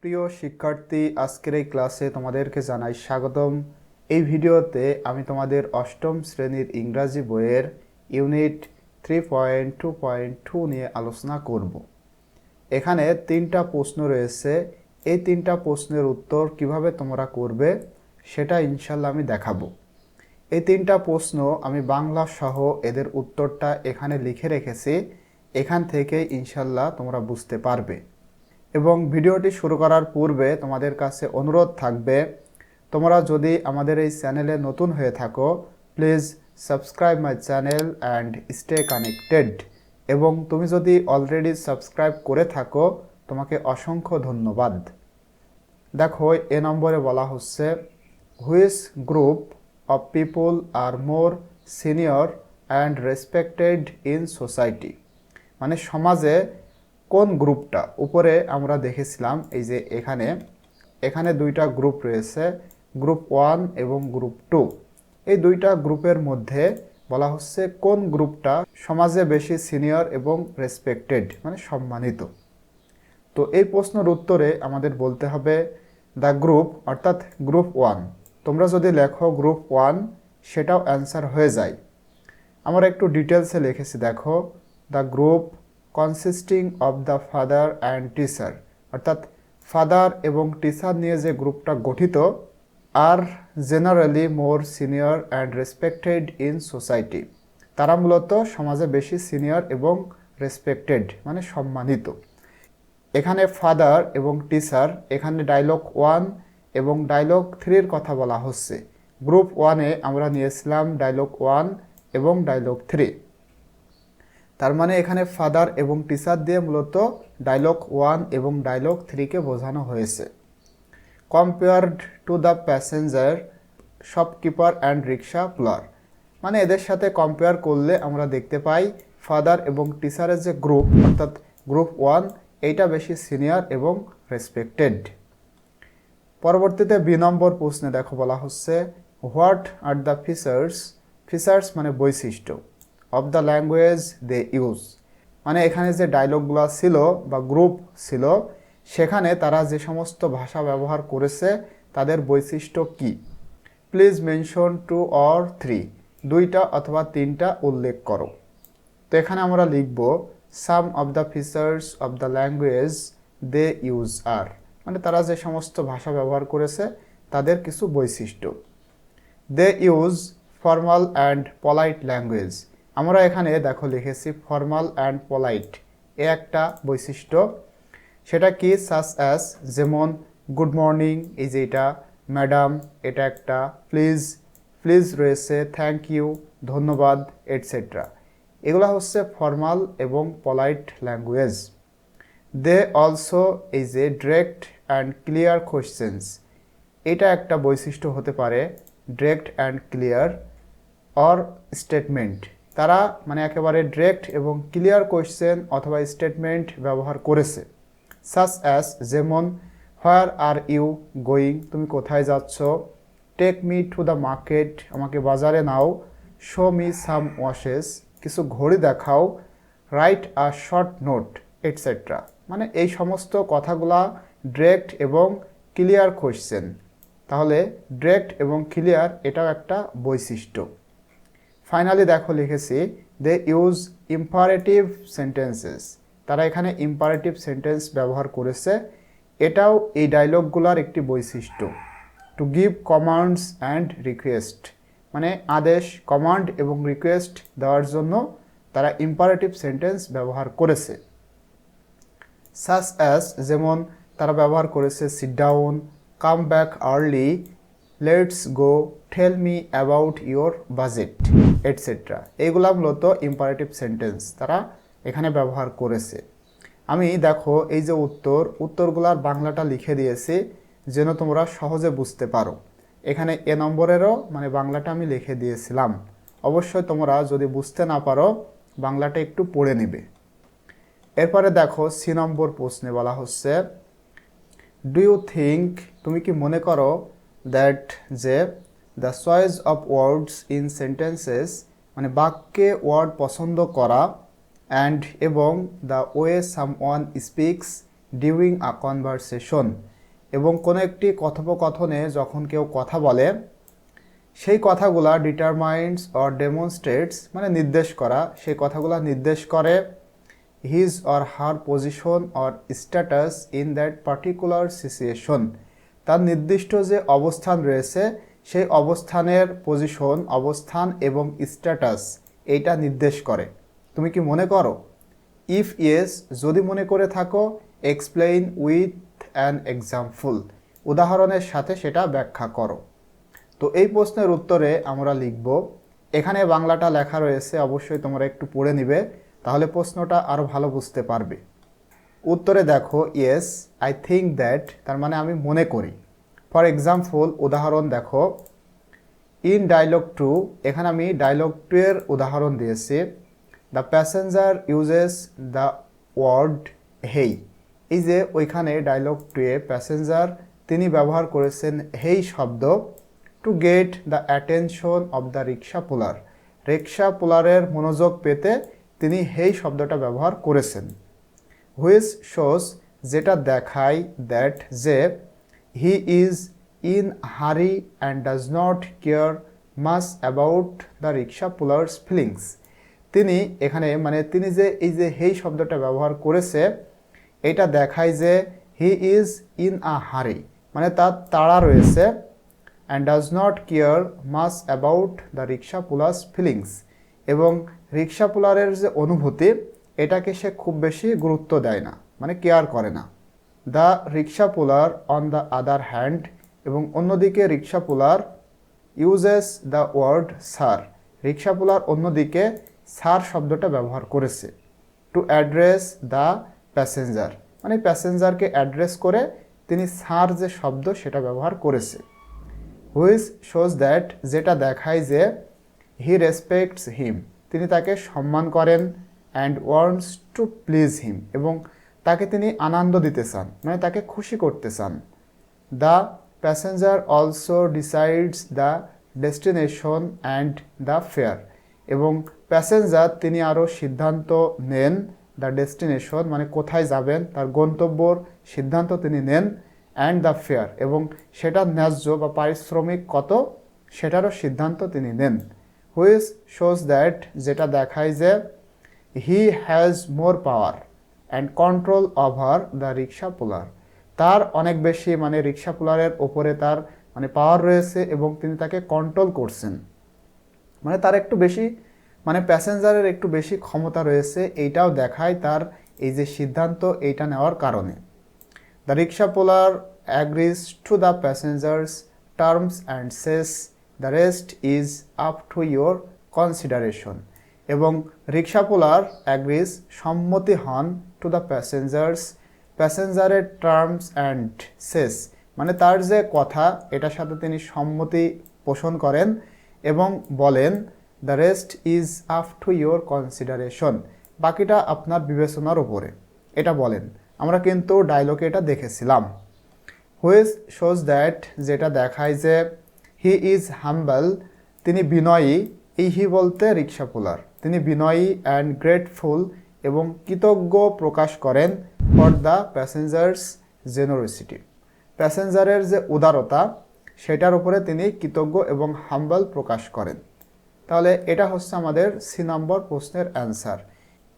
প্রিয় শিক্ষার্থী, আজকের এই ক্লাসে তোমাদেরকে জানাই স্বাগতম। এই ভিডিওতে আমি তোমাদের অষ্টম শ্রেণীর ইংরাজি বইয়ের ইউনিট 3.2.2 নিয়ে আলোচনা করব। এখানে তিনটা প্রশ্ন রয়েছে। এই তিনটা প্রশ্নের উত্তর কিভাবে তোমরা করবে সেটা ইনশাল্লাহ আমি দেখাবো। এই তিনটা প্রশ্ন আমি বাংলা সহ এদের উত্তরটা এখানে লিখে রেখেছি। এখান থেকে ইনশাল্লাহ তোমরা বুঝতে পারবে। এবং ভিডিওটি শুরু করার পূর্বে তোমাদের কাছে অনুরোধ থাকবে, তোমরা যদি আমাদের এই চ্যানেলে নতুন হয়ে থাকো, please subscribe my channel and stay connected. এবং তুমি যদি অলরেডি সাবস্ক্রাইব করে থাকো, তোমাকে অসংখ্য ধন্যবাদ। দেখো, এ নম্বরে বলা হচ্ছে, which group of people are more senior and respected in society. মানে সমাজে কোন গ্রুপটা, উপরে আমরা দেখেছিলাম এই যে এখানে দুইটা গ্রুপ রয়েছে, গ্রুপ 1 এবং গ্রুপ 2। এই দুইটা গ্রুপের মধ্যে বলা হচ্ছে কোন গ্রুপটা সমাজে বেশি সিনিয়র এবং রেসপেক্টেড মানে সম্মানিত। তো এই প্রশ্নের উত্তরে আমাদের বলতে হবে দ্য গ্রুপ, অর্থাৎ গ্রুপ 1। তোমরা যদি লেখো গ্রুপ 1 সেটাও অ্যান্সার হয়ে যায়। আমরা একটু ডিটেলসে লিখেছি, দেখো, the group consisting of the father and teacher, অর্থাৎ ফাদার এবং টিচার নিয়ে যে গ্রুপটা গঠিত, আর generally more senior and respected in society. তারা মূলত সমাজে বেশি সিনিয়র এবং রেসপেক্টেড মানে সম্মানিত। এখানে ফাদার এবং টিচার, এখানে ডায়লগ 1 এবং ডায়লগ 3-র কথা বলা হচ্ছে। গ্রুপ 1-এ আমরা নিয়েছিলাম ডায়লগ 1 এবং ডায়লগ 3। তার মানে এখানে ফাদার এবং টিচার দিয়ে মূলত ডায়লগ 1 এবং ডায়লগ 3-কে বোঝানো হয়েছে। Compared to the passenger, shopkeeper and rickshaw pillar, মানে এদের সাথে কম্পেয়ার করলে আমরা দেখতে পাই ফাদার এবং টিচারের যে গ্রুপ, অর্থাৎ গ্রুপ 1, এইটা বেশি সিনিয়র এবং রেসপেক্টেড। পরবর্তীতে বি নম্বর প্রশ্নে দেখো বলা হচ্ছে, হোয়াট আর দ্য ফিচার্স মানে বৈশিষ্ট্য, of the language they use. মানে এখানে যে ডায়লগগুলো ছিল বা গ্রুপ ছিল, সেখানে তারা যে সমস্ত ভাষা ব্যবহার করেছে তাদের বৈশিষ্ট্য কি। প্লিজ মেনশন 2 or 3, 2টা অথবা 3টা উল্লেখ করো। তো এখানে আমরা লিখব some of the features of the language they use আর, মানে তারা যে সমস্ত ভাষা ব্যবহার করেছে তাদের কিছু বৈশিষ্ট্য। They use formal and polite language, আমরা এখানে দেখো লিখেছি ফর্মাল অ্যান্ড পলাইট, এ একটা বৈশিষ্ট্য। সেটা কি, সাচ অ্যাজ, যেমন গুড মর্নিং, এই যে এটা, ম্যাডাম, এটা একটা, প্লিজ রয়েছে, থ্যাংক ইউ, ধন্যবাদ, এটসেট্রা। এগুলো হচ্ছে ফর্মাল এবং পলাইট ল্যাঙ্গুয়েজ। দে অলসো, এই যে ডিরেক্ট অ্যান্ড ক্লিয়ার কোয়েশ্চেন্স, এটা একটা বৈশিষ্ট্য হতে পারে, direct and clear or statement. তারা মানে একেবারে ডিরেক্ট এবং ক্লিয়ার কোয়েশ্চেন অথবা স্টেটমেন্ট ব্যবহার করেছে। সাচ অ্যাজ, যেমন হোয়ার আর ইউ গোয়িং, তুমি কোথায় যাচ্ছ, take me to the market, আমাকে বাজারে নাও, শো মি সাম ওয়াশেস, কিছু ঘড়ি দেখাও, write a short note, etcetera. মানে এই সমস্ত কথাগুলা ডিরেক্ট এবং ক্লিয়ার কোয়েশ্চেন। তাহলে ডিরেক্ট এবং ক্লিয়ার এটাও একটা বৈশিষ্ট্য। ফাইনালি দেখো লিখেছি, দে ইউজ ইম্পারেটিভ সেন্টেন্সেস, তারা এখানে ইম্পারেটিভ সেন্টেন্স ব্যবহার করেছে, এটাও এই ডায়লগগুলোর একটি বৈশিষ্ট্য। To give commands and request, মানে আদেশ, কমান্ড এবং রিকোয়েস্ট দেওয়ার জন্য তারা ইম্পারেটিভ সেন্টেন্স ব্যবহার করেছে। সাচ অ্যাজ, যেমন তারা ব্যবহার করেছে sit down, come back early, let's go, tell me about your budget, etcetera. এইগুলা মূলত ইম্পারেটিভ সেন্টেন্স তারা এখানে ব্যবহার করেছে। আমি দেখো এই যে উত্তরগুলার বাংলাটা লিখে দিয়েছি যেন তোমরা সহজে বুঝতে পারো। এখানে এ নম্বরেরও মানে বাংলাটা আমি লিখে দিয়েছিলাম। অবশ্যই তোমরা যদি বুঝতে না পারো বাংলাটা একটু পড়ে নিবে। এরপরে দেখো সি নম্বর প্রশ্নে বলা হচ্ছে, ডু ইউ থিঙ্ক, তুমি কি মনে করো, দ্যাট যে the choice of words in sentences, মানে বাক্যে ওয়ার্ড পছন্দ করা, অ্যান্ড এবং the way someone speaks during a conversation, এবং কোনো একটি কথোপকথনে যখন কেউ কথা বলে সেই কথাগুলা ডিটারমাইন্স অর ডেমনস্ট্রেটস মানে নির্দেশ করা, সেই কথাগুলা নির্দেশ করে his or her position or status in that particular situation, তার নির্দিষ্ট যে অবস্থান রয়েছে সেই অবস্থানের পজিশন, অবস্থান এবং স্ট্যাটাস এইটা নির্দেশ করে। তুমি কি মনে করো? ইফ ইয়েস, যদি মনে করে থাকো, এক্সপ্লেইন উইথ অ্যান এক্সাম্পল, উদাহরণের সাথে সেটা ব্যাখ্যা করো। তো এই প্রশ্নের উত্তরে আমরা লিখব, এখানে বাংলাটা লেখা রয়েছে, অবশ্যই তোমরা একটু পড়ে নিবে, তাহলে প্রশ্নটা আরও ভালো বুঝতে পারবে। উত্তরে দেখো, ইয়েস আই থিঙ্ক দ্যাট, তার মানে আমি মনে করি। ফর এক্সাম্পল, উদাহরণ দেখো, ইন ডায়লগ 2, এখানে আমি ডায়লগ 2 এর উদাহরণ দিয়েছি। The passenger uses the word hey, এই যে ওইখানে ডায়লগ 2 এ প্যাসেঞ্জার তিনি ব্যবহার করেছেন হেই শব্দ, to get the attention of the rickshaw puller, rickshaw পুলারের মনোযোগ পেতে তিনি হেই শব্দটা ব্যবহার করেছেন। হুইচ শোস, যেটা দেখায়, দ্যাট যে, হি ইজ ইন হারি and does not care much about the rickshaw pullers feelings, তিনি এখানে মানে তিনি যে এই যে হেই শব্দটা ব্যবহার করেছে এটা দেখায় যে হি ইজ ইন আ হারি মানে তার তাড়া রয়েছে, and does not care much about the rickshaw pullers feelings, এবং রিক্সা পুলারের যে অনুভূতি এটাকে সে খুব বেশি গুরুত্ব দেয় না, মানে কেয়ার করে না। The rickshaw puller on the other hand, এবং অন্যদিকে rickshaw puller uses the word sir, rickshaw puller অন্যদিকে স্যার শব্দটা ব্যবহার করেছে। টু অ্যাড্রেস দ্য প্যাসেঞ্জার, মানে প্যাসেঞ্জারকে অ্যাড্রেস করে তিনি স্যার যে শব্দ সেটা ব্যবহার করেছে। হুইচ শোজ দ্যাট, যেটা দেখায় যে হি রেসপেক্টস হিম, তিনি তাকে সম্মান করেন, অ্যান্ড ওয়ান্টস টু প্লিজ হিম, এবং তাকে তিনি আনন্দ দিতে চান, মানে তাকে খুশি করতে চান। The passenger also decides the destination and the fair, এবং প্যাসেঞ্জার তিনি আরও সিদ্ধান্ত নেন, দ্য ডেস্টিনেশন মানে কোথায় যাবেন, তার গন্তব্যর সিদ্ধান্ত তিনি নেন, অ্যান্ড দ্য ফেয়ার এবং সেটার ন্যায্য বা পারিশ্রমিক কত সেটারও সিদ্ধান্ত তিনি নেন। হুইচ শোজ দ্যাট, যেটা দেখায় যে he has more power and control over the rickshaw puller, তার অনেক বেশি মানে রিক্সা পুলারের ওপরে তার মানে পাওয়ার রয়েছে এবং তিনি তাকে কন্ট্রোল করছেন, মানে তার একটু বেশি মানে প্যাসেঞ্জারের একটু বেশি ক্ষমতা রয়েছে, এইটাও দেখায় তার এই যে সিদ্ধান্ত এইটা নেওয়ার কারণে। The rickshaw puller agrees to the passengers terms and says the rest is up to your consideration, এবং রিক্সা পুলার অ্যাগ্রিজ সম্মতি হন টু দ্য প্যাসেঞ্জার্স, প্যাসেঞ্জারের টার্মস অ্যান্ড সেস মানে তার যে কথা এটার সাথে তিনি সম্মতি পোষণ করেন এবং বলেন the rest is up to your consideration, বাকিটা আপনার বিবেচনার উপরে, এটা বলেন। আমরা কিন্তু ডায়লগে এটা দেখেছিলাম। হুইচ শোজ দ্যাট, যেটা দেখায় যে হি ইজ হাম্বল, তিনি বিনয়ী, এই হি বলতে রিক্সা পুলার, তিনি বিনয়ী অ্যান্ড গ্রেটফুল এবং কৃতজ্ঞ প্রকাশ করেন ফর দ্য প্যাসেঞ্জার্স জেনারোসিটি, প্যাসেঞ্জারের যে উদারতা সেটার উপরে তিনি কৃতজ্ঞ এবং হাম্বল প্রকাশ করেন। তাহলে এটা হচ্ছে আমাদের সি নম্বর প্রশ্নের অ্যান্সার।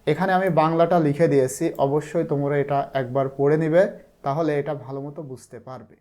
এখানে আমি বাংলাটা লিখে দিয়েছি, অবশ্যই তোমরা এটা একবার পড়ে নিবে, তাহলে এটা ভালো মতো বুঝতে পারবে।